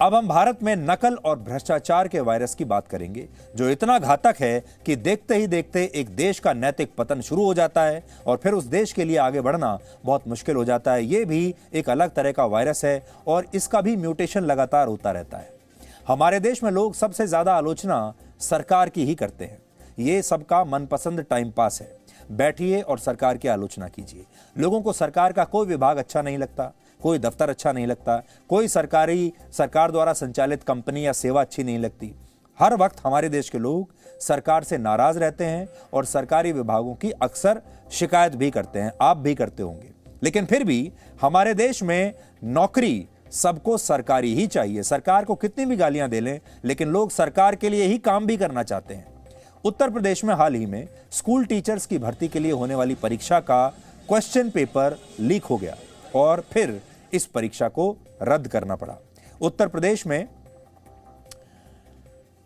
अब हम भारत में नकल और भ्रष्टाचार के वायरस की बात करेंगे, जो इतना घातक है कि देखते ही देखते एक देश का नैतिक पतन शुरू हो जाता है और फिर उस देश के लिए आगे बढ़ना बहुत मुश्किल हो जाता है। ये भी एक अलग तरह का वायरस है और इसका भी म्यूटेशन लगातार होता रहता है। हमारे देश में लोग सबसे ज्यादा आलोचना सरकार की ही करते हैं। ये सबका मनपसंद टाइम पास है। बैठिए और सरकार की आलोचना कीजिए। लोगों को सरकार का कोई विभाग अच्छा नहीं लगता, कोई दफ्तर अच्छा नहीं लगता, कोई सरकार द्वारा संचालित कंपनी या सेवा अच्छी नहीं लगती। हर वक्त हमारे देश के लोग सरकार से नाराज रहते हैं और सरकारी विभागों की अक्सर शिकायत भी करते हैं। आप भी करते होंगे। लेकिन फिर भी हमारे देश में नौकरी सबको सरकारी ही चाहिए। सरकार को कितनी भी गालियां दे लें, लेकिन लोग सरकार के लिए ही काम भी करना चाहते हैं। उत्तर प्रदेश में हाल ही में स्कूल टीचर्स की भर्ती के लिए होने वाली परीक्षा का क्वेश्चन पेपर लीक हो गया और फिर इस परीक्षा को रद्द करना पड़ा। उत्तर प्रदेश में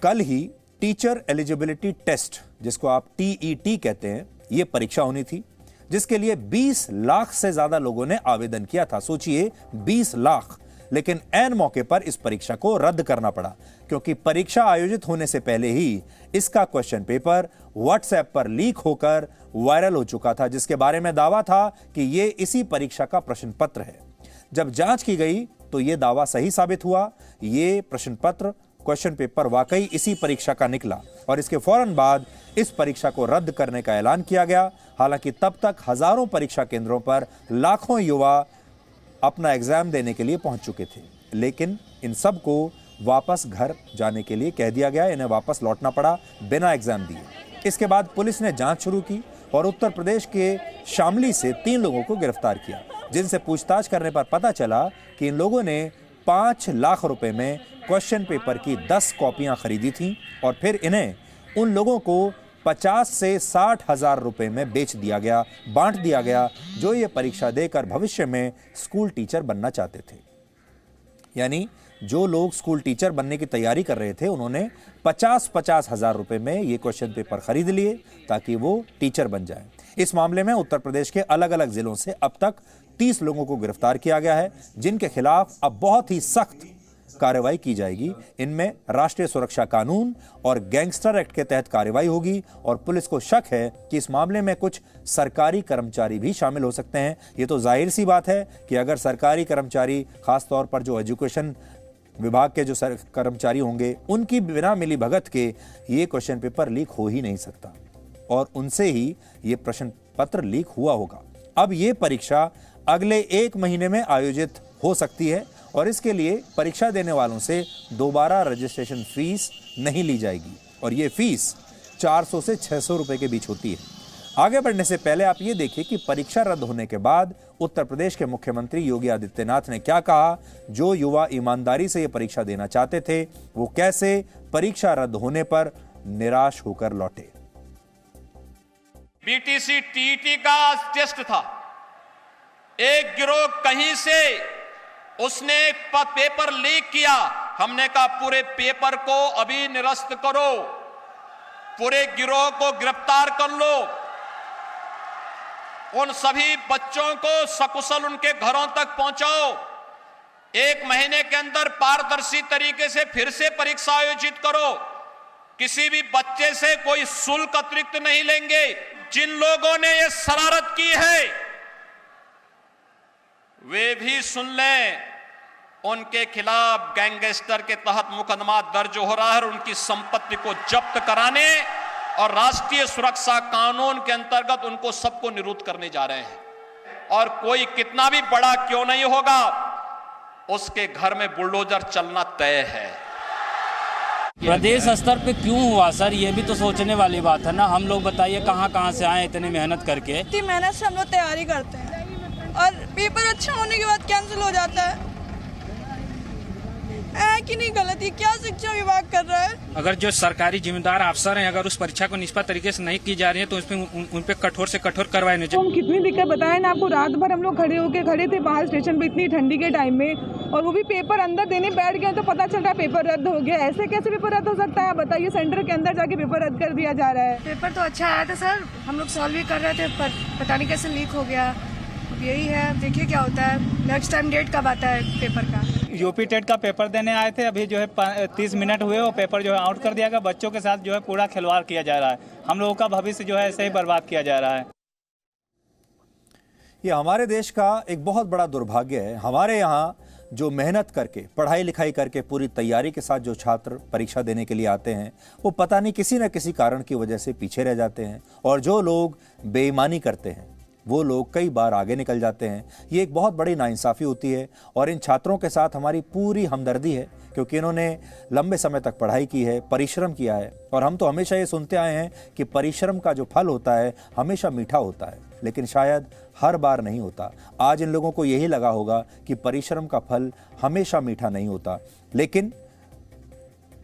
कल ही टीचर एलिजिबिलिटी टेस्ट, जिसको आप टीईटी कहते हैं, यह परीक्षा होनी थी, जिसके लिए 20 लाख से ज्यादा लोगों ने आवेदन किया था। सोचिए, 20 लाख। लेकिन ऐन मौके पर इस परीक्षा को रद्द करना पड़ा, क्योंकि परीक्षा आयोजित होने से पहले ही इसका क्वेश्चन पेपर व्हाट्सएप पर लीक होकर वायरल हो चुका था, जिसके बारे में दावा था कि यह इसी परीक्षा का प्रश्न पत्र है। जब जांच की गई तो यह दावा सही साबित हुआ। यह प्रश्न पत्र, क्वेश्चन पेपर वाकई इसी परीक्षा का निकला और इसके फौरन बाद इस परीक्षा को रद्द करने का ऐलान किया गया। हालांकि तब तक हजारों परीक्षा केंद्रों पर लाखों युवा अपना एग्जाम देने के लिए पहुंच चुके थे, लेकिन इन सबको वापस घर जाने के लिए कह दिया गया। इन्हें वापस लौटना पड़ा बिना एग्जाम दिए। इसके बाद पुलिस ने जांच शुरू की और उत्तर प्रदेश के शामली से 3 लोगों को गिरफ्तार किया, जिनसे पूछताछ करने पर पता चला कि इन लोगों ने 5 लाख रुपए में क्वेश्चन पेपर की 10 कॉपियां खरीदी थी और फिर इन्हें उन लोगों को 50 से 60 हजार रुपए में बेच दिया गया, बांट दिया गया, जो ये परीक्षा देकर भविष्य में स्कूल टीचर बनना चाहते थे। यानी जो लोग स्कूल टीचर बनने की तैयारी कर रहे थे, उन्होंने 50-50 हजार रुपए में ये क्वेश्चन पेपर खरीद लिए ताकि वो टीचर बन जाए। इस मामले में उत्तर प्रदेश के अलग अलग जिलों से अब तक 30 लोगों को गिरफ्तार किया गया है, जिनके खिलाफ अब बहुत ही सख्त कार्रवाई की जाएगी। इनमें राष्ट्रीय सुरक्षा कानून और गैंगस्टर एक्ट के तहत कार्रवाई होगी और पुलिस को शक है कि इस मामले में कुछ सरकारी कर्मचारी भी शामिल हो सकते हैं। ये तो जाहिर सी बात है कि अगर सरकारी कर्मचारी, खासतौर पर जो एजुकेशन विभाग के जो कर्मचारी होंगे, उनकी बिना मिली भगत के ये क्वेश्चन पेपर लीक हो ही नहीं सकता और उनसे ही ये प्रश्न पत्र लीक हुआ होगा। अब ये परीक्षा अगले 1 महीने में आयोजित हो सकती है और इसके लिए परीक्षा देने वालों से दोबारा रजिस्ट्रेशन फीस नहीं ली जाएगी और ये फीस 400 से 600 रुपए के बीच होती है। आगे बढ़ने से पहले आप ये देखिए कि परीक्षा रद्द होने के बाद उत्तर प्रदेश के मुख्यमंत्री योगी आदित्यनाथ ने क्या कहा। जो युवा ईमानदारी से ये परीक्षा देना चाहते थे, वो कैसे परीक्षा रद्द होने पर निराश होकर लौटे। बीटीसी टीईटी का टेस्ट था। एक गिरोह कहीं से उसने पेपर लीक किया। हमने कहा पूरे पेपर को अभी निरस्त करो, पूरे गिरोह को गिरफ्तार कर लो, उन सभी बच्चों को सकुशल उनके घरों तक पहुंचाओ। 1 महीने के अंदर पारदर्शी तरीके से फिर से परीक्षा आयोजित करो। किसी भी बच्चे से कोई शुल्क अतिरिक्त नहीं लेंगे। जिन लोगों ने ये शरारत की है वे भी सुन लें, उनके खिलाफ गैंगस्टर के तहत मुकदमा दर्ज हो रहा है और उनकी संपत्ति को जब्त कराने और राष्ट्रीय सुरक्षा कानून के अंतर्गत उनको सबको निरुद्ध करने जा रहे हैं। और कोई कितना भी बड़ा क्यों नहीं होगा, उसके घर में बुलडोजर चलना तय है। प्रदेश स्तर पे क्यों हुआ सर, ये भी तो सोचने वाली बात है ना। हम लोग बताइए कहाँ से आए इतनी मेहनत करके। इतनी मेहनत से हम लोग तैयारी करते हैं और पेपर अच्छा होने के बाद कैंसिल हो जाता है कि नहीं। गलती क्या शिक्षा विभाग कर रहा है। अगर जो सरकारी जिम्मेदार अफसर हैं, अगर उस परीक्षा को निष्पक्ष तरीके से नहीं की जा रही है तो उसमें उन पे कठोर से कठोर कार्रवाई होनी चाहिए। हम कितनी दिक्कत बताए ना आपको। रात भर हम लोग खड़े थे बाहर स्टेशन पे इतनी ठंडी के टाइम में, और वो भी पेपर अंदर देने बैठ गए तो पता चल रहा है पेपर रद्द हो गया। ऐसे कैसे पेपर रद्द हो सकता है, बताइए। सेंटर के अंदर जाके पेपर रद्द कर दिया जा रहा है। पेपर तो अच्छा आया था सर, हम लोग सॉल्व भी कर रहे थे, पर पता नहीं कैसे लीक हो गया। यही है, देखिए क्या होता है। नेक्स्ट टाइम डेट कब आता है पेपर का। यूपी टेट का पेपर देने आए थे। अभी जो है 30 मिनट हुए, वो पेपर जो है आउट कर दिया गया। बच्चों के साथ जो है पूरा खिलवाड़ किया जा रहा है। हम लोगों का भविष्य जो है ऐसे ही बर्बाद किया जा रहा है। ये हमारे देश का एक बहुत बड़ा दुर्भाग्य है। हमारे यहाँ जो मेहनत करके, पढ़ाई लिखाई करके, पूरी तैयारी के साथ जो छात्र परीक्षा देने के लिए आते हैं, वो पता नहीं किसी न किसी कारण की वजह से पीछे रह जाते हैं। और जो लोग बेईमानी करते हैं वो लोग कई बार आगे निकल जाते हैं। ये एक बहुत बड़ी नाइंसाफ़ी होती है और इन छात्रों के साथ हमारी पूरी हमदर्दी है, क्योंकि इन्होंने लंबे समय तक पढ़ाई की है, परिश्रम किया है। और हम तो हमेशा ये सुनते आए हैं कि परिश्रम का जो फल होता है हमेशा मीठा होता है, लेकिन शायद हर बार नहीं होता। आज इन लोगों को यही लगा होगा कि परिश्रम का फल हमेशा मीठा नहीं होता। लेकिन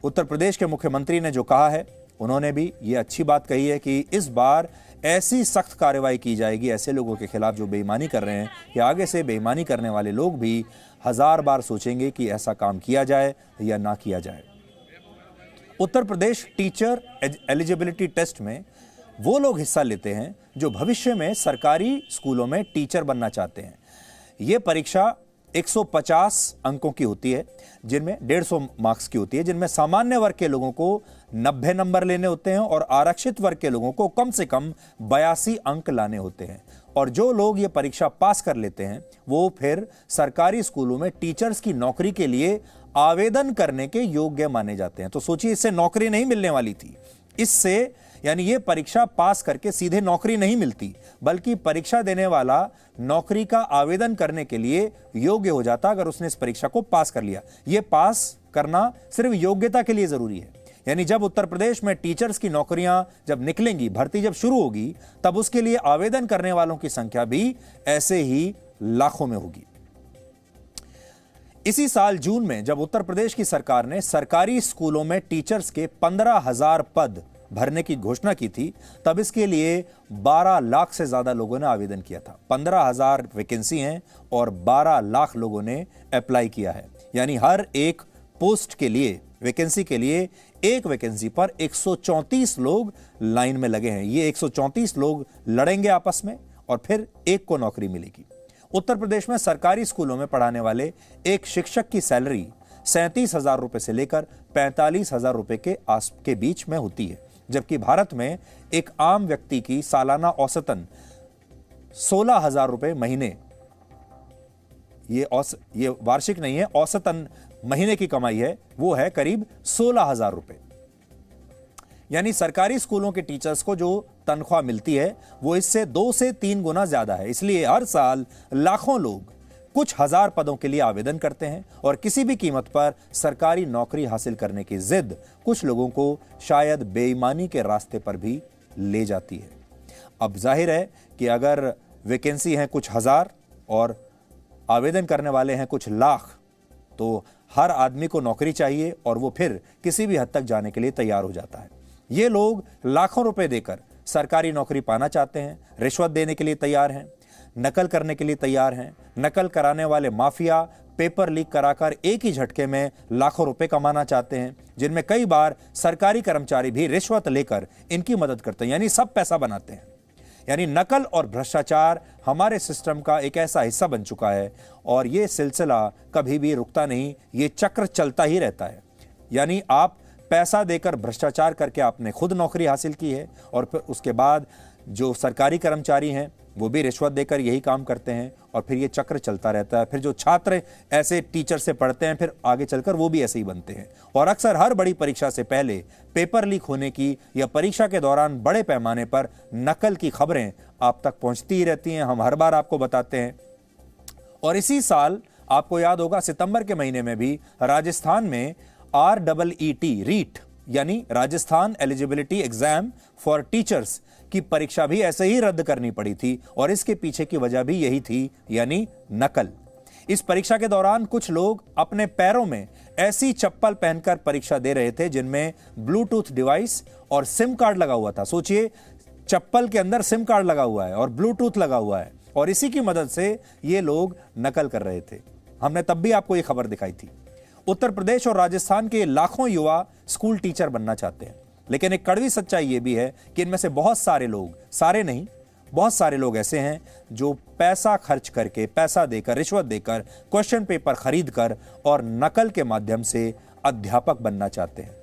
उत्तर प्रदेश के मुख्यमंत्री ने जो कहा है, उन्होंने भी ये अच्छी बात कही है कि इस बार ऐसी सख्त कार्रवाई की जाएगी ऐसे लोगों के खिलाफ जो बेईमानी कर रहे हैं, कि आगे से बेईमानी करने वाले लोग भी 1000 बार सोचेंगे कि ऐसा काम किया जाए या ना किया जाए। Uttar Pradesh teacher eligibility test में वो लोग हिस्सा लेते हैं जो भविष्य में सरकारी स्कूलों में टीचर बनना चाहते हैं। ये परीक्षा 150 अंकों की होती है, जिनमें 150 मार्क्स की होती है, जिनमें सामान्य वर्ग के लोगों को 90 नंबर लेने होते हैं और आरक्षित वर्ग के लोगों को कम से कम 82 अंक लाने होते हैं। और जो लोग ये परीक्षा पास कर लेते हैं वो फिर सरकारी स्कूलों में टीचर्स की नौकरी के लिए आवेदन करने के योग्य माने जाते हैं। तो सोचिए, इससे नौकरी नहीं मिलने वाली थी। इससे यानी ये परीक्षा पास करके सीधे नौकरी नहीं मिलती, बल्कि परीक्षा देने वाला नौकरी का आवेदन करने के लिए योग्य हो जाता अगर उसने इस परीक्षा को पास कर लिया। ये पास करना सिर्फ योग्यता के लिए जरूरी है। यानी जब उत्तर प्रदेश में टीचर्स की नौकरियां जब निकलेंगी, भर्ती जब शुरू होगी, तब उसके लिए आवेदन करने वालों की संख्या भी ऐसे ही लाखों में होगी। इसी साल जून में जब उत्तर प्रदेश की सरकार ने सरकारी स्कूलों में टीचर्स के 15,000 पद भरने की घोषणा की थी, तब इसके लिए 12 लाख से ज्यादा लोगों ने आवेदन किया था। 15,000 वैकेंसी हैं और 12 लाख लोगों ने अप्लाई किया है। यानी हर एक पोस्ट के लिए, वैकेंसी के लिए, एक वैकेंसी पर 134 लोग लाइन में लगे हैं। ये 134 लोग लड़ेंगे आपस में और फिर एक को नौकरी मिलेगी। उत्तर प्रदेश में सरकारी स्कूलों में पढ़ाने वाले एक शिक्षक की सैलरी 37,000 रुपए से लेकर 45,000 रुपए के बीच में होती है, जबकि भारत में एक आम व्यक्ति की सालाना औसतन 16,000 रुपए महीने, ये वार्षिक नहीं है, औसतन महीने की कमाई है, वो है करीब 16,000 रुपए। यानी सरकारी स्कूलों के टीचर्स को जो तनख्वाह मिलती है वो इससे 2 से 3 गुना ज्यादा है। इसलिए हर साल लाखों लोग कुछ हजार पदों के लिए आवेदन करते हैं और किसी भी कीमत पर सरकारी नौकरी हासिल करने की जिद कुछ लोगों को शायद बेईमानी के रास्ते पर भी ले जाती है। अब जाहिर है कि अगर वैकेंसी हैं कुछ हजार और आवेदन करने वाले हैं कुछ लाख, तो हर आदमी को नौकरी चाहिए और वो फिर किसी भी हद तक जाने के लिए तैयार हो जाता है। ये लोग लाखों रुपए देकर सरकारी नौकरी पाना चाहते हैं, रिश्वत देने के लिए तैयार हैं, नकल करने के लिए तैयार हैं। नकल कराने वाले माफिया पेपर लीक कराकर एक ही झटके में लाखों रुपए कमाना चाहते हैं, जिनमें कई बार सरकारी कर्मचारी भी रिश्वत लेकर इनकी मदद करते हैं। यानी सब पैसा बनाते हैं। यानी नकल और भ्रष्टाचार हमारे सिस्टम का एक ऐसा हिस्सा बन चुका है और यह सिलसिला कभी भी रुकता नहीं, ये चक्र चलता ही रहता है। यानी आप पैसा देकर भ्रष्टाचार करके आपने खुद नौकरी हासिल की है और फिर उसके बाद जो सरकारी कर्मचारी हैं वो भी रिश्वत देकर यही काम करते हैं और फिर ये चक्र चलता रहता है। फिर जो छात्र ऐसे टीचर से पढ़ते हैं फिर आगे चलकर वो भी ऐसे ही बनते हैं। और अक्सर हर बड़ी परीक्षा से पहले पेपर लीक होने की या परीक्षा के दौरान बड़े पैमाने पर नकल की खबरें आप तक पहुंचती ही रहती हैं। हम हर बार आपको बताते हैं। और इसी साल आपको याद होगा सितंबर के महीने में भी राजस्थान में REET रीट यानी Rajasthan eligibility exam for teachers की परीक्षा भी ऐसे ही रद्द करनी पड़ी थी और इसके पीछे की वजह भी यही थी, यानी नकल। इस परीक्षा के दौरान कुछ लोग अपने पैरों में ऐसी चप्पल पहनकर परीक्षा दे रहे थे जिनमें ब्लूटूथ डिवाइस और सिम कार्ड लगा हुआ था। सोचिए, चप्पल के अंदर सिम कार्ड लगा हुआ है और ब्लूटूथ लगा हुआ है और इसी की मदद से ये लोग नकल कर रहे थे। हमने तब भी आपको ये खबर दिखाई थी। उत्तर प्रदेश और राजस्थान के लाखों युवा स्कूल टीचर बनना चाहते हैं, लेकिन एक कड़वी सच्चाई यह भी है कि इनमें से बहुत सारे लोग, सारे नहीं, बहुत सारे लोग ऐसे हैं जो पैसा खर्च करके, पैसा देकर, रिश्वत देकर, क्वेश्चन पेपर खरीद कर और नकल के माध्यम से अध्यापक बनना चाहते हैं।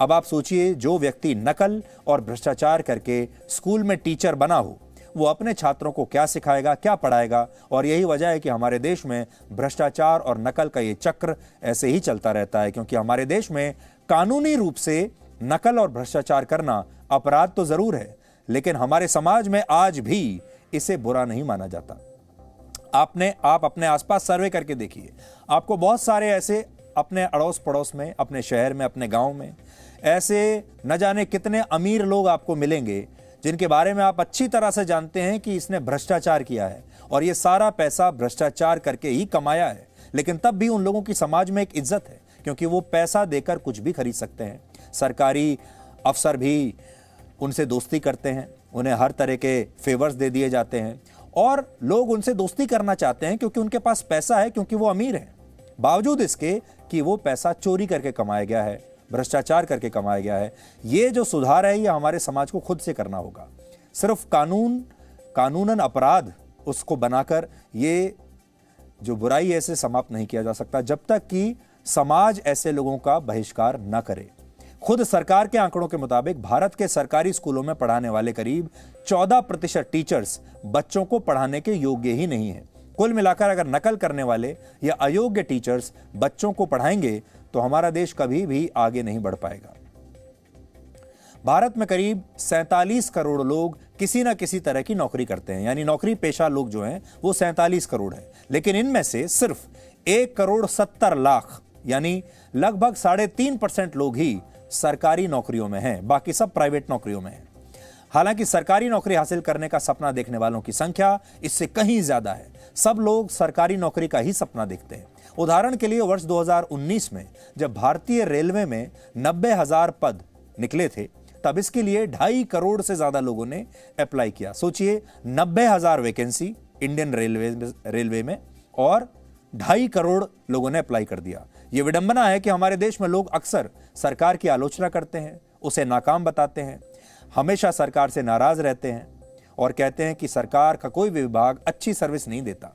अब आप सोचिए, जो व्यक्ति नकल और भ्रष्टाचार करके स्कूल में टीचर बना हो, वो अपने छात्रों को क्या सिखाएगा, क्या पढ़ाएगा। और यही वजह है कि हमारे देश में भ्रष्टाचार और नकल का ये चक्र ऐसे ही चलता रहता है, क्योंकि हमारे देश में कानूनी रूप से नकल और भ्रष्टाचार करना अपराध तो जरूर है, लेकिन हमारे समाज में आज भी इसे बुरा नहीं माना जाता। आप अपने आसपास सर्वे करके देखिए, आपको बहुत सारे ऐसे अपने अड़ोस पड़ोस में, अपने शहर में, अपने गांव में ऐसे न जाने कितने अमीर लोग आपको मिलेंगे जिनके बारे में आप अच्छी तरह से जानते हैं कि इसने भ्रष्टाचार किया है और ये सारा पैसा भ्रष्टाचार करके ही कमाया है, लेकिन तब भी उन लोगों की समाज में एक इज्जत है, क्योंकि वो पैसा देकर कुछ भी खरीद सकते हैं। सरकारी अफसर भी उनसे दोस्ती करते हैं, उन्हें हर तरह के फेवर्स दे दिए जाते हैं और लोग उनसे दोस्ती करना चाहते हैं क्योंकि उनके पास पैसा है, क्योंकि वो अमीर हैं, बावजूद इसके कि वो पैसा चोरी करके कमाया गया है, भ्रष्टाचार करके कमाया गया है। ये जो सुधार है, ये हमारे समाज को खुद से करना होगा। सिर्फ कानूनन अपराध उसको बनाकर ये जो बुराई है इसे समाप्त नहीं किया जा सकता जब तक कि समाज ऐसे लोगों का बहिष्कार न करे। खुद सरकार के आंकड़ों के मुताबिक भारत के सरकारी स्कूलों में पढ़ाने वाले करीब 14% टीचर्स बच्चों को पढ़ाने के योग्य ही नहीं है। कुल मिलाकर अगर नकल करने वाले या अयोग्य टीचर्स बच्चों को पढ़ाएंगे तो हमारा देश कभी भी आगे नहीं बढ़ पाएगा। भारत में करीब 47 करोड़ लोग किसी ना किसी तरह की नौकरी करते हैं, यानी नौकरी पेशा लोग जो हैं वो 47 करोड़ हैं, लेकिन इनमें से सिर्फ 1,70,00,000 यानी लगभग 3.5% लोग ही सरकारी नौकरियों में हैं, बाकी सब प्राइवेट नौकरियों में हैं। हालांकि सरकारी नौकरी हासिल करने का सपना देखने वालों की संख्या इससे कहीं ज्यादा है। सब लोग सरकारी नौकरी का ही सपना देखते हैं। उदाहरण के लिए वर्ष 2019 में जब भारतीय रेलवे में 90,000 पद निकले थे, तब इसके लिए 2.5 करोड़ से ज्यादा लोगों ने अप्लाई किया। सोचिए, 90,000 वैकेंसी इंडियन रेलवे में और 2.5 करोड़ लोगों ने अप्लाई कर दिया। यह विडंबना है कि हमारे देश में लोग अक्सर सरकार की आलोचना करते हैं, उसे नाकाम बताते हैं, हमेशा सरकार से नाराज रहते हैं और कहते हैं कि सरकार का कोई विभाग अच्छी सर्विस नहीं देता,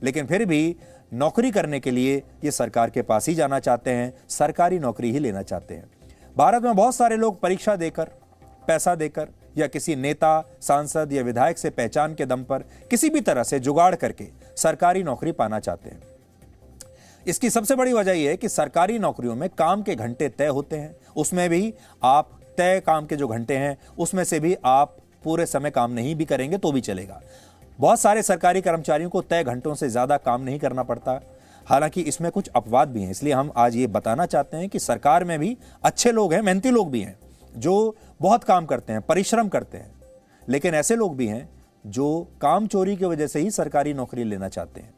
लेकिन फिर भी नौकरी करने के लिए ये सरकार के पास ही जाना चाहते हैं, सरकारी नौकरी ही लेना चाहते हैं। भारत में बहुत सारे लोग परीक्षा देकर, पैसा देकर या किसी नेता, सांसद या विधायक से पहचान के दम पर किसी भी तरह से जुगाड़ करके सरकारी नौकरी पाना चाहते हैं। इसकी सबसे बड़ी वजह यह है कि सरकारी नौकरियों में काम के घंटे तय होते हैं, उसमें भी आप तय काम के जो घंटे हैं उसमें से भी आप पूरे समय काम नहीं भी करेंगे तो भी चलेगा। बहुत सारे सरकारी कर्मचारियों को तय घंटों से ज्यादा काम नहीं करना पड़ता। हालांकि इसमें कुछ अपवाद भी हैं, इसलिए हम आज ये बताना चाहते हैं कि सरकार में भी अच्छे लोग हैं, मेहनती लोग भी हैं जो बहुत काम करते हैं, परिश्रम करते हैं, लेकिन ऐसे लोग भी हैं जो काम चोरी की वजह से ही सरकारी नौकरी लेना चाहते हैं।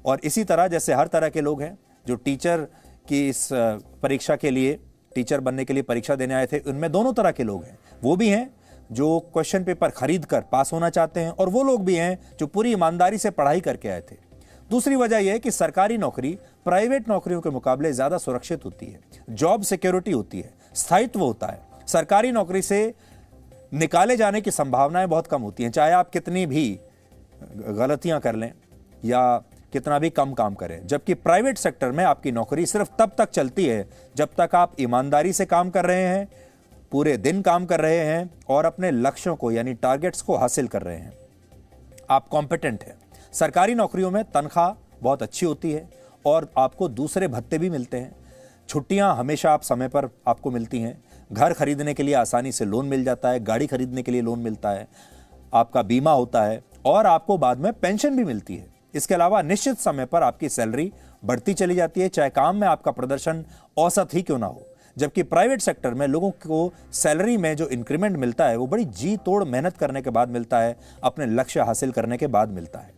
और इसी तरह जैसे हर तरह के लोग हैं जो टीचर की इस परीक्षा के लिए, टीचर बनने के लिए परीक्षा देने आए थे, उनमें दोनों तरह के लोग हैं। वो भी हैं जो क्वेश्चन पेपर खरीद कर पास होना चाहते हैं और वो लोग भी हैं जो पूरी ईमानदारी से पढ़ाई करके आए थे। दूसरी वजह यह है कि सरकारी नौकरी प्राइवेट नौकरियों के मुकाबले ज्यादा सुरक्षित होती है, जॉब सिक्योरिटी होती है, स्थायित्व होता है। सरकारी नौकरी से निकाले जाने की संभावनाएं बहुत कम होती हैं, चाहे आप कितनी भी गलतियां कर लें या कितना भी कम काम करें। जबकि प्राइवेट सेक्टर में आपकी नौकरी सिर्फ तब तक चलती है जब तक आप ईमानदारी से काम कर रहे हैं, पूरे दिन काम कर रहे हैं और अपने लक्ष्यों को यानी टारगेट्स को हासिल कर रहे हैं, आप कॉम्पिटेंट हैं। सरकारी नौकरियों में तनख्वाह बहुत अच्छी होती है और आपको दूसरे भत्ते भी मिलते हैं, छुट्टियां हमेशा आप समय पर आपको मिलती हैं, घर खरीदने के लिए आसानी से लोन मिल जाता है, गाड़ी खरीदने के लिए लोन मिलता है, आपका बीमा होता है और आपको बाद में पेंशन भी मिलती है। इसके अलावा निश्चित समय पर आपकी सैलरी बढ़ती चली जाती है, चाहे काम में आपका प्रदर्शन औसत ही क्यों ना हो। जबकि प्राइवेट सेक्टर में लोगों को सैलरी में जो इंक्रीमेंट मिलता है वो बड़ी जी तोड़ मेहनत करने के बाद मिलता है, अपने लक्ष्य हासिल करने के बाद मिलता है।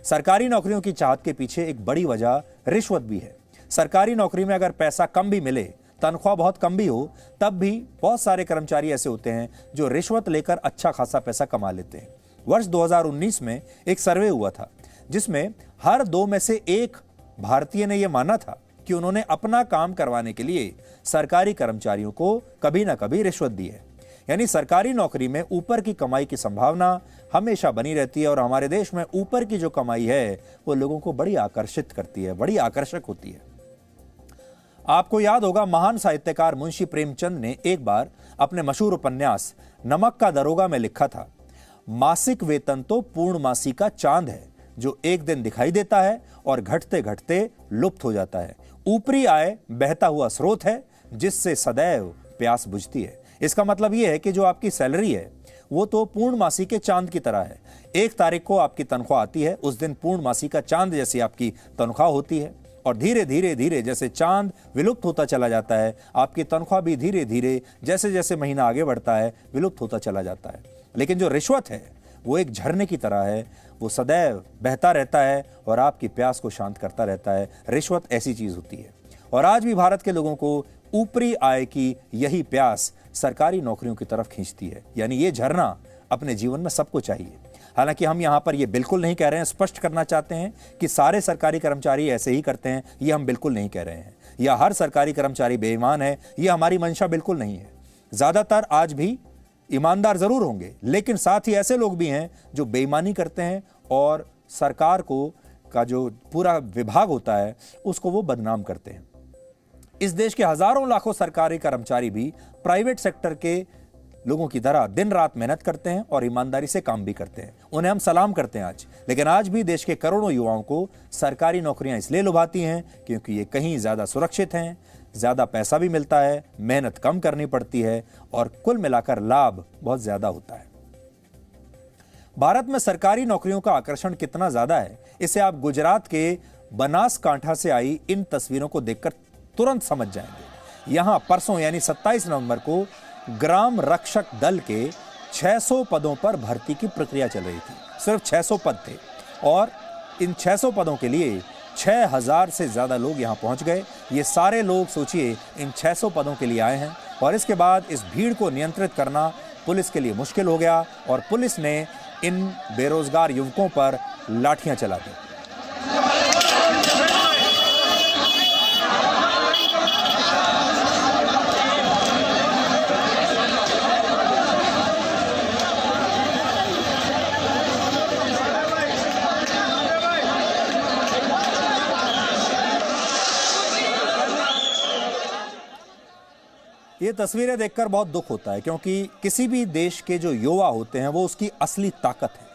सरकारी नौकरियों की चाहत के पीछे एक बड़ी वजह रिश्वत भी है। सरकारी नौकरी में अगर पैसा कम भी मिले, तनख्वाह बहुत कम भी हो, तब भी बहुत सारे कर्मचारी ऐसे होते हैं जो रिश्वत लेकर अच्छा खासा पैसा कमा लेते हैं। वर्ष 2019 में एक सर्वे हुआ था जिसमें हर 2 में से 1 भारतीय ने यह माना था कि उन्होंने अपना काम करवाने के लिए सरकारी कर्मचारियों को कभी ना कभी रिश्वत दी है। यानी सरकारी नौकरी में ऊपर की कमाई की संभावना हमेशा बनी रहती है और हमारे देश में ऊपर की जो कमाई है वो लोगों को बड़ी आकर्षित करती है, बड़ी आकर्षक होती है। आपको याद होगा, महान साहित्यकार मुंशी प्रेमचंद ने एक बार अपने मशहूर उपन्यास नमक का दरोगा में लिखा था, मासिक वेतन तो पूर्णमासी का चांद है जो एक दिन दिखाई देता है और घटते घटते लुप्त हो जाता है। ऊपरी आय बहता हुआ स्रोत है जिससे सदैव प्यास बुझती है। इसका मतलब यह है कि जो आपकी सैलरी है वो तो पूर्णमासी के चांद की तरह है। 1 तारीख को आपकी तनख्वाह आती है, उस दिन पूर्णमासी का चांद जैसी आपकी तनख्वाह होती है और धीरे धीरे धीरे जैसे चांद विलुप्त होता चला जाता है, आपकी तनख्वाह भी धीरे धीरे जैसे जैसे महीना आगे बढ़ता है विलुप्त होता चला जाता है। लेकिन जो रिश्वत है वो एक झरने की तरह है, वो सदैव बहता रहता है और आपकी प्यास को शांत करता रहता है। रिश्वत ऐसी चीज होती है और आज भी भारत के लोगों को ऊपरी आय की यही प्यास सरकारी नौकरियों की तरफ खींचती है। यानी ये झरना अपने जीवन में सबको चाहिए। हालांकि हम यहां पर ये बिल्कुल नहीं कह रहे हैं, स्पष्ट करना चाहते हैं कि सारे सरकारी कर्मचारी ऐसे ही करते हैं, ये हम बिल्कुल नहीं कह रहे हैं, या हर सरकारी कर्मचारी बेईमान है, ये हमारी मंशा बिल्कुल नहीं है। ज्यादातर आज भी ईमानदार जरूर होंगे, लेकिन साथ ही ऐसे लोग भी हैं जो बेईमानी करते हैं और सरकार को का जो पूरा विभाग होता है उसको वो बदनाम करते हैं। इस देश के हजारों लाखों सरकारी कर्मचारी भी प्राइवेट सेक्टर के लोगों की तरह दिन रात मेहनत करते हैं और ईमानदारी से काम भी करते हैं। उन्हें हम सलाम करते हैं आज। लेकिन आज भी देश के करोड़ों युवाओं को सरकारी नौकरियां इसलिए लुभाती हैं क्योंकि ये कहीं ज्यादा सुरक्षित हैं, ज्यादा पैसा भी मिलता है, मेहनत कम करनी पड़ती है और कुल मिलाकर लाभ बहुत ज्यादा होता है। भारत में सरकारी नौकरियों का आकर्षण कितना ज्यादा है इसे आप गुजरात के बनासकांठा से आई इन तस्वीरों को देखकर तुरंत समझ जाएंगे। यहां परसों यानी 27 नवंबर को ग्राम रक्षक दल के 600 पदों पर भर्ती की प्रक्रिया चल रही थी। सिर्फ 600 पद थे और इन 600 पदों के लिए 6000 से ज्यादा लोग यहां पहुंच गए। ये सारे लोग सोचिए इन 600 पदों के लिए आए हैं और इसके बाद इस भीड़ को नियंत्रित करना पुलिस के लिए मुश्किल हो गया और पुलिस ने इन बेरोजगार युवकों पर लाठियां चला दी। ये तस्वीरें देखकर बहुत दुख होता है क्योंकि किसी भी देश के जो युवा होते हैं वो उसकी असली ताकत है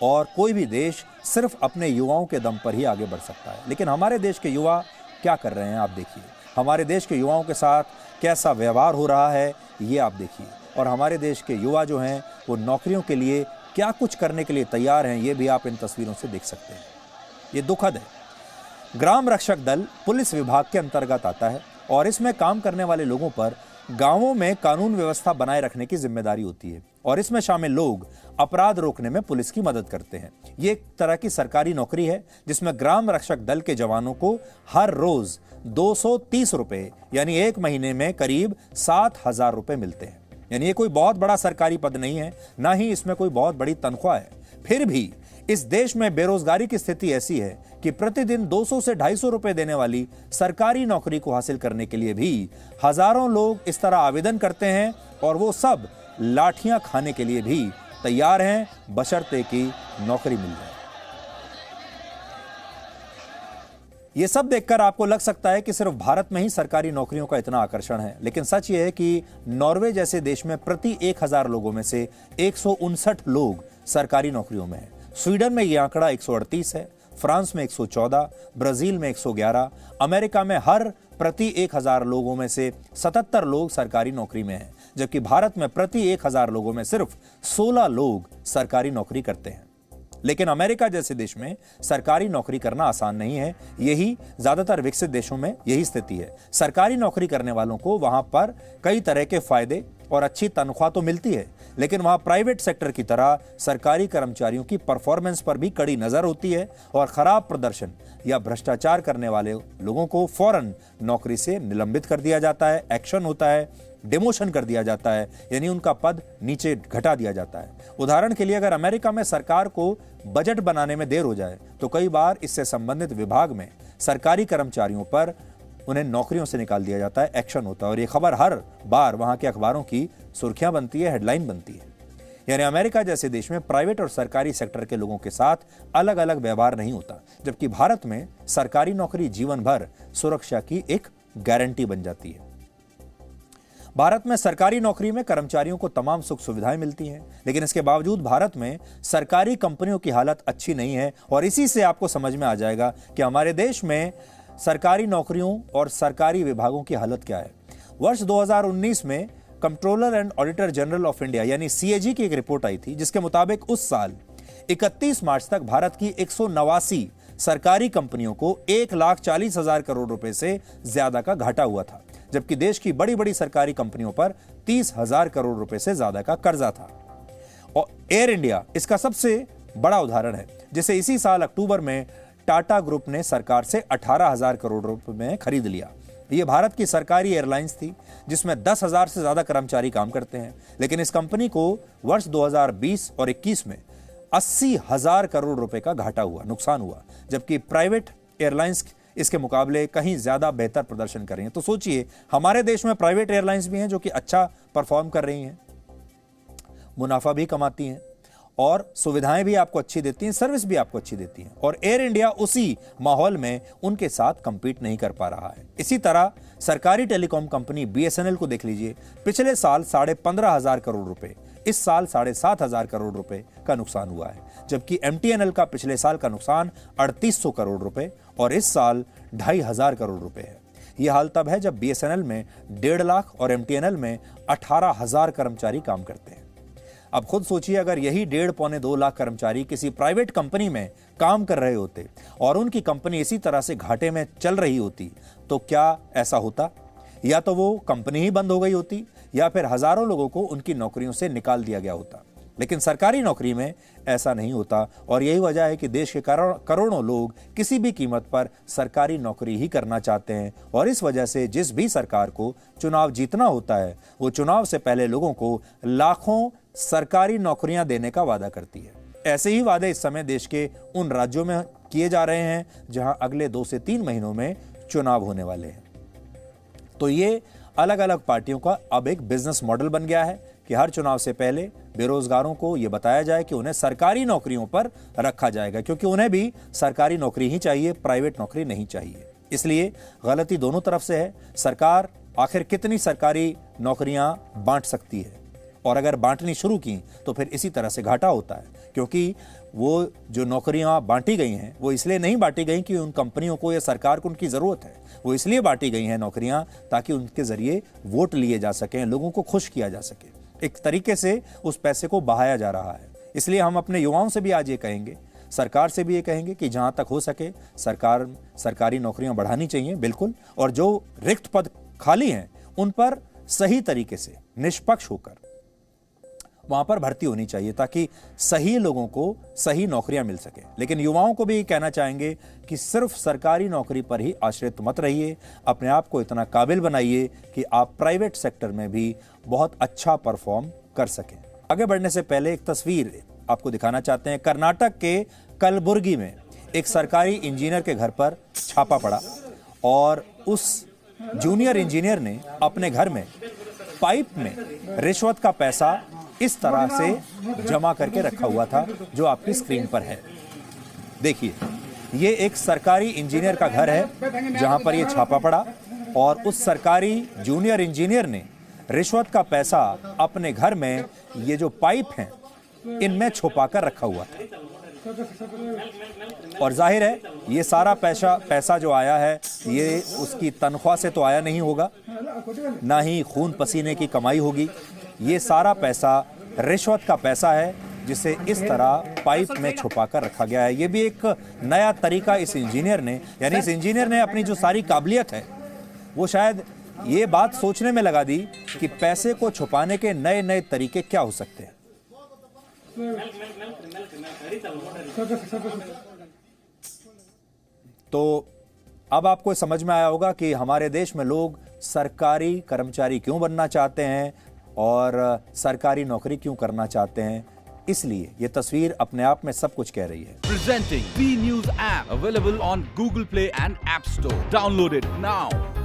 और कोई भी देश सिर्फ अपने युवाओं के दम पर ही आगे बढ़ सकता है। लेकिन हमारे देश के युवा क्या कर रहे हैं आप देखिए। हमारे देश के युवाओं के साथ कैसा व्यवहार हो रहा है ये आप देखिए और हमारे देश के युवा जो हैं वो नौकरियों के लिए क्या कुछ करने के लिए तैयार हैं ये भी आप इन तस्वीरों से देख सकते हैं। ये दुखद है। ग्राम रक्षक दल पुलिस विभाग के अंतर्गत आता है और इसमें काम करने वाले लोगों पर गांवों में कानून व्यवस्था बनाए रखने की जिम्मेदारी होती है और इसमें शामिल लोग अपराध रोकने में पुलिस की मदद करते हैं। ये एक तरह की सरकारी नौकरी है जिसमें ग्राम रक्षक दल के जवानों को हर रोज 230 रुपए यानी एक महीने में करीब 7000 रुपए मिलते हैं। यानी ये कोई बहुत बड़ा सरकारी पद नहीं है, ना ही इसमें कोई बहुत बड़ी तनख्वाह है। फिर भी इस देश में बेरोजगारी की स्थिति ऐसी है कि प्रतिदिन 200 से 250 रुपए देने वाली सरकारी नौकरी को हासिल करने के लिए भी हजारों लोग इस तरह आवेदन करते हैं और वो सब लाठियां खाने के लिए भी तैयार हैं बशर्ते कि नौकरी मिल जाए। ये सब देखकर आपको लग सकता है कि सिर्फ भारत में ही सरकारी नौकरियों का इतना आकर्षण है, लेकिन सच ये है कि नॉर्वे जैसे देश में प्रति 1000 लोगों में से 159 लोग सरकारी नौकरियों में हैं। स्वीडन में यह आंकड़ा 138 है, फ्रांस में 114, ब्राजील में 111, अमेरिका में हर प्रति 1000 लोगों में से 77 लोग सरकारी नौकरी में हैं, जबकि भारत में प्रति 1000 लोगों में सिर्फ 16 लोग सरकारी नौकरी करते हैं। लेकिन अमेरिका जैसे देश में सरकारी नौकरी करना आसान नहीं है। यही ज्यादातर विकसित देशों में यही स्थिति है। सरकारी नौकरी करने वालों को वहां पर कई तरह के फायदे और अच्छी तनख्वाह तो मिलती है, लेकिन वहां प्राइवेट सेक्टर की तरह सरकारी कर्मचारियों की परफॉर्मेंस पर भी कड़ी नजर होती है और खराब प्रदर्शन या भ्रष्टाचार करने वाले लोगों को फौरन नौकरी से निलंबित कर दिया जाता है, एक्शन होता है, डिमोशन कर दिया जाता है, यानी उनका पद नीचे घटा दिया जाता है। उदाहरण के लिए अगर अमेरिका में सरकार को बजट बनाने में देर हो जाए तो कई बार इससे संबंधित विभाग में सरकारी कर्मचारियों पर उन्हें नौकरियों से निकाल दिया जाता है, एक्शन होता है और ये खबर हर बार वहां के अखबारों की सुर्खियां बनती है, हेडलाइन बनती है। यानी अमेरिका जैसे देश में प्राइवेट और सरकारी सेक्टर के लोगों के साथ अलग अलग व्यवहार नहीं होता, जबकि भारत में सरकारी नौकरी जीवन भर सुरक्षा की एक गारंटी बन जाती है। भारत में सरकारी नौकरी में कर्मचारियों को तमाम सुख सुविधाएं मिलती हैं, लेकिन इसके बावजूद भारत में सरकारी कंपनियों की हालत अच्छी नहीं है और इसी से आपको समझ में आ जाएगा कि हमारे देश में सरकारी नौकरियों और सरकारी विभागों की हालत क्या है। वर्ष 2019 में controller and auditor general of India यानी सीएजी की एक रिपोर्ट आई थी, जिसके मुताबिक उस साल 31 मार्च तक भारत की 189 सरकारी कंपनियों को 1,40,000 करोड़ रुपए से ज्यादा का घाटा हुआ था, जबकि देश की बड़ी बड़ी सरकारी कंपनियों पर 30,000 करोड़ रुपए से ज्यादा का कर्जा था। और एयर इंडिया इसका सबसे बड़ा उदाहरण है, जिसे इसी साल अक्टूबर में टाटा ग्रुप ने सरकार से 18,000 करोड़ रुपए में खरीद लिया। यह भारत की सरकारी एयरलाइंस थी, जिसमें 10,000 से ज्यादा कर्मचारी काम करते हैं, लेकिन इस कंपनी को वर्ष 2020 और 21 में 80,000 करोड़ रुपए का घाटा हुआ, नुकसान हुआ, जबकि प्राइवेट एयरलाइंस इसके मुकाबले कहीं ज्यादा बेहतर प्रदर्शन कर रही हैं। तो सोचिए, हमारे देश में प्राइवेट एयरलाइंस भी हैं जो कि अच्छा परफॉर्म कर रही हैं, मुनाफा भी कमाती हैं और सुविधाएं भी आपको अच्छी देती हैं, सर्विस भी आपको अच्छी देती हैं, और एयर इंडिया उसी माहौल में उनके साथ कंपीट नहीं कर पा रहा है। इसी तरह सरकारी टेलीकॉम कंपनी बीएसएनएल को देख लीजिए, पिछले साल 15,500 करोड़ रुपए, इस साल 7,500 करोड़ रुपए का नुकसान हुआ है, जबकि एमटीएनएल का पिछले साल का नुकसान 3,800 करोड़ रुपए और इस साल 2,500 करोड़ रुपए है। यह हाल तब है जब बीएसएनएल में 1.5 लाख और एमटीएनएल में 18,000 कर्मचारी काम करते हैं। अब खुद सोचिए, अगर यही 1.5-2 लाख कर्मचारी किसी प्राइवेट कंपनी में काम कर रहे होते और उनकी कंपनी इसी तरह से घाटे में चल रही होती, तो क्या ऐसा होता? या तो वो कंपनी ही बंद हो गई होती या फिर हजारों लोगों को उनकी नौकरियों से निकाल दिया गया होता। लेकिन सरकारी नौकरी में ऐसा नहीं होता और यही वजह है कि देश के करोड़ों लोग किसी भी कीमत पर सरकारी नौकरी ही करना चाहते हैं और इस वजह से जिस भी सरकार को चुनाव जीतना होता है, वो चुनाव से पहले लोगों को लाखों सरकारी नौकरियां देने का वादा करती है। ऐसे ही वादे इस समय देश के उन राज्यों में किए जा रहे हैं जहां अगले 2 से 3 महीनों में चुनाव होने वाले हैं। तो ये अलग अलग पार्टियों का अब एक बिजनेस मॉडल बन गया है कि हर चुनाव से पहले बेरोजगारों को यह बताया जाए कि उन्हें सरकारी नौकरियों पर रखा जाएगा, क्योंकि उन्हें भी सरकारी नौकरी ही चाहिए, प्राइवेट नौकरी नहीं चाहिए। इसलिए गलती दोनों तरफ से है। सरकार आखिर कितनी सरकारी नौकरियां बांट सकती है, और अगर बांटनी शुरू की तो फिर इसी तरह से घाटा होता है, क्योंकि वो जो नौकरियां बांटी गई हैं वो इसलिए नहीं बांटी गई कि उन कंपनियों को या सरकार को उनकी ज़रूरत है, वो इसलिए बांटी गई हैं नौकरियां ताकि उनके ज़रिए वोट लिए जा सकें, लोगों को खुश किया जा सके। एक तरीके से उस पैसे को बहाया जा रहा है। इसलिए हम अपने युवाओं से भी आज ये कहेंगे, सरकार से भी ये कहेंगे कि जहाँ तक हो सके सरकारी नौकरियाँ बढ़ानी चाहिए, बिल्कुल, और जो रिक्त पद खाली हैं उन पर सही तरीके से निष्पक्ष होकर वहां पर भर्ती होनी चाहिए ताकि सही लोगों को सही नौकरियां मिल सके। लेकिन युवाओं को भी कहना चाहेंगे कि सिर्फ सरकारी नौकरी पर ही आश्रित मत रहिए, अपने आप को इतना काबिल बनाइए कि आप प्राइवेट सेक्टर में भी बहुत अच्छा परफॉर्म कर सकें। आगे बढ़ने से पहले एक तस्वीर आपको दिखाना चाहते हैं। कर्नाटक के कलबुर्गी में एक सरकारी इंजीनियर के घर पर छापा पड़ा और उस जूनियर इंजीनियर ने अपने घर में पाइप में रिश्वत का पैसा इस तरह से जमा करके रखा हुआ था, जो आपकी स्क्रीन पर है। देखिए, ये एक सरकारी इंजीनियर का घर है जहां पर ये छापा पड़ा और उस सरकारी जूनियर इंजीनियर ने रिश्वत का पैसा अपने घर में ये जो पाइप हैं इनमें छुपा कर रखा हुआ था। और जाहिर है ये सारा पैसा जो आया है ये उसकी तनख्वाह से तो आया नहीं होगा, ना ही खून पसीने की कमाई होगी। ये सारा पैसा रिश्वत का पैसा है जिसे इस तरह पाइप में छुपा कर रखा गया है। ये भी एक नया तरीका इस इंजीनियर ने, यानी इस इंजीनियर ने अपनी जो सारी काबिलियत है वो शायद ये बात सोचने में लगा दी कि पैसे को छुपाने के नए नए तरीके क्या हो सकते हैं। तो अब आपको समझ में आया होगा कि हमारे देश में लोग सरकारी कर्मचारी क्यों बनना चाहते हैं और सरकारी नौकरी क्यों करना चाहते हैं। इसलिए ये तस्वीर अपने आप में सब कुछ कह रही है। Presenting B News app available on Google Play and App Store. Download it now.